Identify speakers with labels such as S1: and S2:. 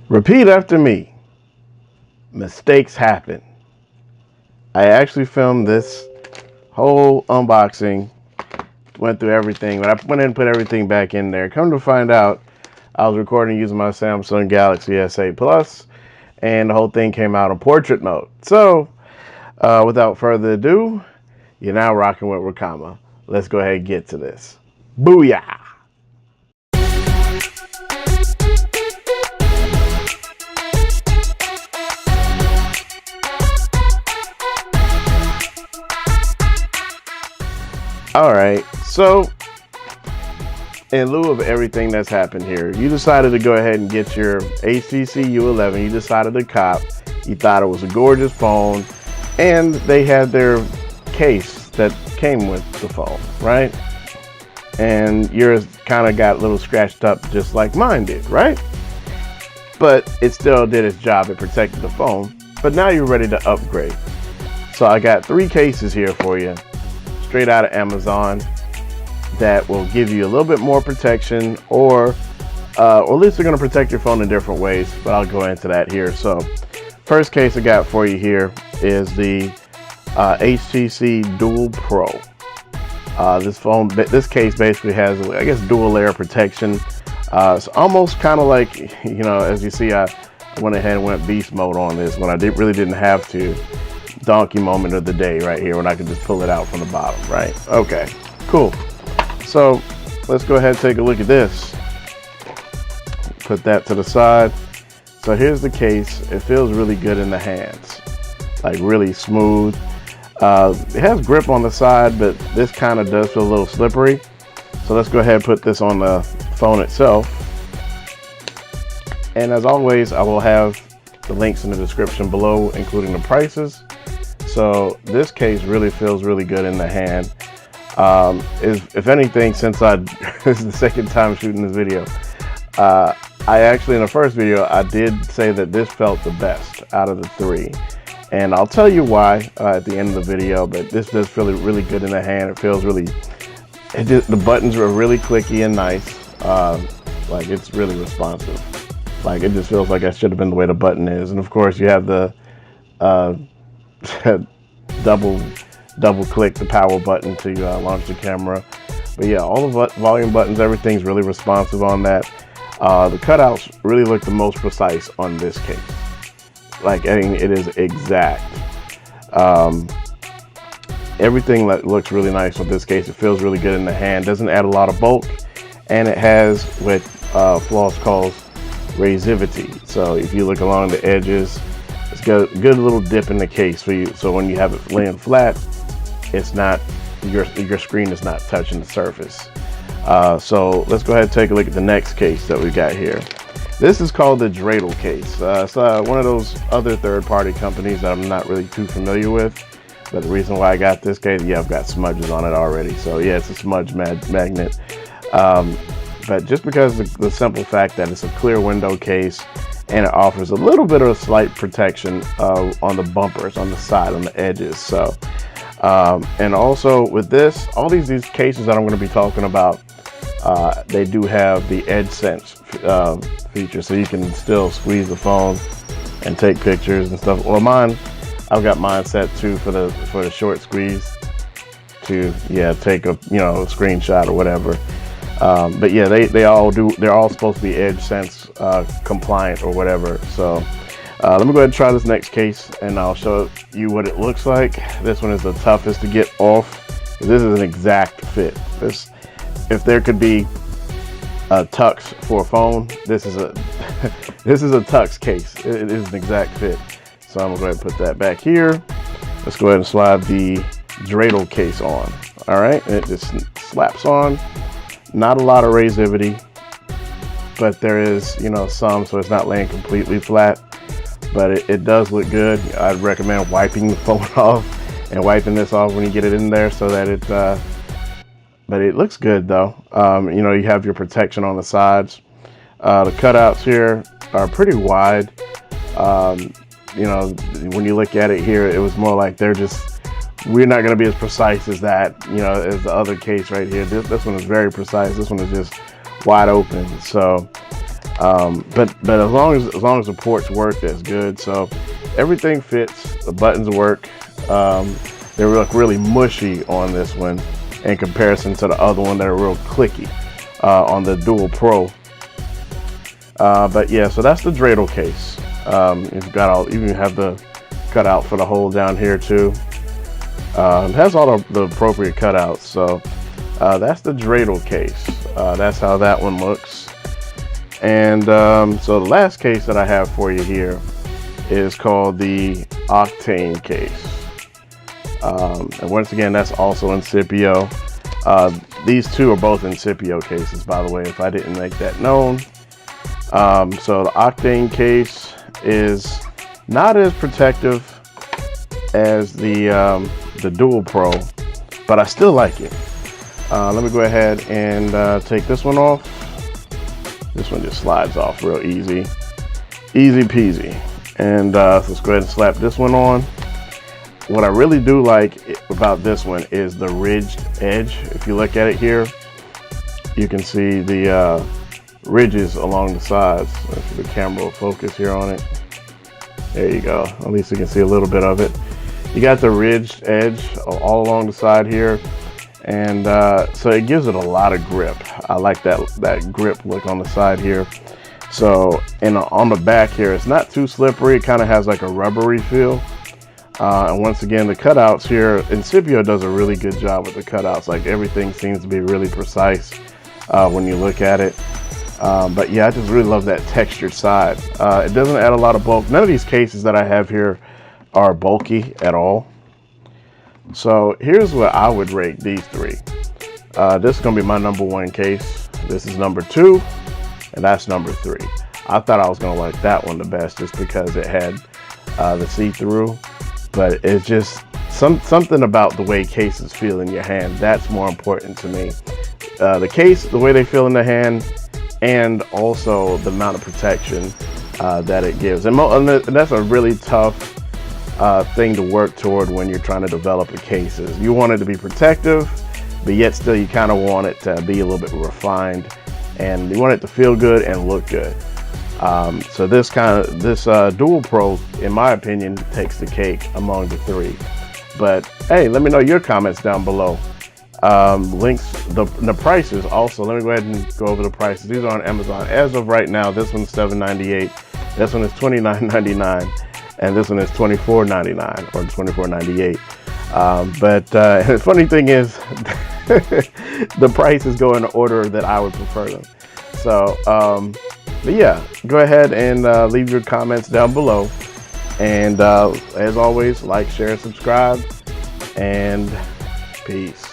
S1: Repeat after me. Mistakes happen. I actually filmed this whole unboxing, went through everything, but I went in and put everything back in there. Come to find out, I was recording using my Samsung Galaxy S8 Plus, and the whole thing came out in portrait mode. So, without further ado, you're now rocking with Rakama. Let's go ahead and get to this. Booyah! Alright, so in lieu of everything that's happened here, you decided to go ahead and get your HTC U11. You decided to cop. You thought it was a gorgeous phone, and they had their case that came with the phone, right? And yours kind of got a little scratched up just like mine did, right? But it still did its job. It protected the phone. But now you're ready to upgrade. So I got 3 cases here for you, straight out of Amazon, that will give you a little bit more protection, or at least they're going to protect your phone in different ways, but I'll go into that here. So first case I got for you here is the HTC Dual Pro. This case basically has, I guess, dual layer protection. It's almost kind of like, you know, as you see, I went ahead and went beast mode on this when I really didn't have to. Donkey moment of the day right here when I could just pull it out from the bottom, right? Okay, cool. So let's go ahead and take a look at this. Put that to the side. So here's the case. It feels really good in the hands, like really smooth. It has grip on the side, but this kind of does feel a little slippery. So let's go ahead and put this on the phone itself. And as always, I will have the links in the description below, including the prices. So this case really feels really good in the hand. If anything, since this is the second time shooting this video, I actually, in the first video, I did say that this felt the best out of the 3. And I'll tell you why at the end of the video, but this does feel really good in the hand. It feels really, the buttons are really clicky and nice. Like, it's really responsive. Like, it just feels like that should have been the way the button is. And of course you have the double click the power button to launch the camera. But yeah, all the volume buttons, everything's really responsive on that. The cutouts really look the most precise on this case. Like, I mean, it is exact. Everything looks really nice with this case. It feels really good in the hand. Doesn't add a lot of bulk, and it has what Floss calls razivity. So if you look along the edges, it's got a good little dip in the case for you. So when you have it laying flat, it's not, your screen is not touching the surface. So let's go ahead and take a look at the next case that we got here. This is called the Dretal Case. It's one of those other third-party companies that I'm not really too familiar with. But the reason why I got this case, yeah, I've got smudges on it already. So yeah, it's a smudge magnet. But just because of the simple fact that it's a clear window case, and it offers a little bit of slight protection on the bumpers, on the side, on the edges. So, and also with this, all these cases that I'm going to be talking about, they do have the edge sense feature, so you can still squeeze the phone and take pictures and stuff. Well, mine, I've got mine set to for the short squeeze to, yeah, take a, you know, a screenshot or whatever. But yeah, they're all supposed to be edge sense compliant or whatever. So let me go ahead and try this next case, and I'll show you what it looks like. This one is the toughest to get off. This is an exact fit. If there could be a tux for a phone, this is a this is a tux case. It is an exact fit. So I'm gonna go ahead and put that back here. Let's go ahead and slide the Dreidel case on. All right, and it just slaps on. Not a lot of razivity, but there is, you know, some, so it's not laying completely flat, but it does look good. I'd recommend wiping the phone off and wiping this off when you get it in there, so that it, but it looks good though. You know, you have your protection on the sides. The cutouts here are pretty wide. You know, when you look at it here, it was more like we're not going to be as precise as that, you know, as the other case right here. This one is very precise. This one is just wide open. So But as long as the ports work, that's good. So everything fits. The buttons work. They look really mushy on this one in comparison to the other one that are real clicky on the Dual Pro. But yeah, so that's the Dreidel case. You've got you even have the cutout for the hole down here too. It has all the appropriate cutouts. So that's the Dreidel case. That's how that one looks. And so the last case that I have for you here is called the Octane case. And once again, that's also Incipio. These two are both Incipio cases, by the way, if I didn't make that known. So the Octane case is not as protective as the Dual Pro, but I still like it. Let me go ahead and take this one off. This one just slides off real easy. Easy peasy. And let's go ahead and slap this one on. What I really do like about this one is the ridged edge. If you look at it here, you can see the ridges along the sides. If the camera will focus here on it. There you go. At least you can see a little bit of it. You got the ridged edge all along the side here. And so it gives it a lot of grip. I like that grip look on the side here. So on the back here, it's not too slippery. It kind of has like a rubbery feel. And once again, the cutouts here, Incipio does a really good job with the cutouts. Like everything seems to be really precise when you look at it. But yeah, I just really love that textured side. It doesn't add a lot of bulk. None of these cases that I have here are bulky at all. So here's what I would rate these three. This is gonna be my #1 case. This is #2, and that's #3. I thought I was gonna like that one the best just because it had the see-through, but it's just something about the way cases feel in your hand. That's more important to me. The case, the way they feel in the hand, and also the amount of protection that it gives. And that's a really tough thing to work toward when you're trying to develop a case. You want it to be protective, but yet still you kind of want it to be a little bit refined, and you want it to feel good and look good. So this Dual Pro, in my opinion, takes the cake among the three. But hey, let me know your comments down below. Links, the prices also. Let me go ahead and go over the prices. These are on Amazon as of right now. This one's $7.98. This one is $29.99. And this one is $24.99 or $24.98. But the funny thing is, the prices go in the order that I would prefer them. So, but yeah, go ahead and leave your comments down below. And as always, like, share, and subscribe. And peace.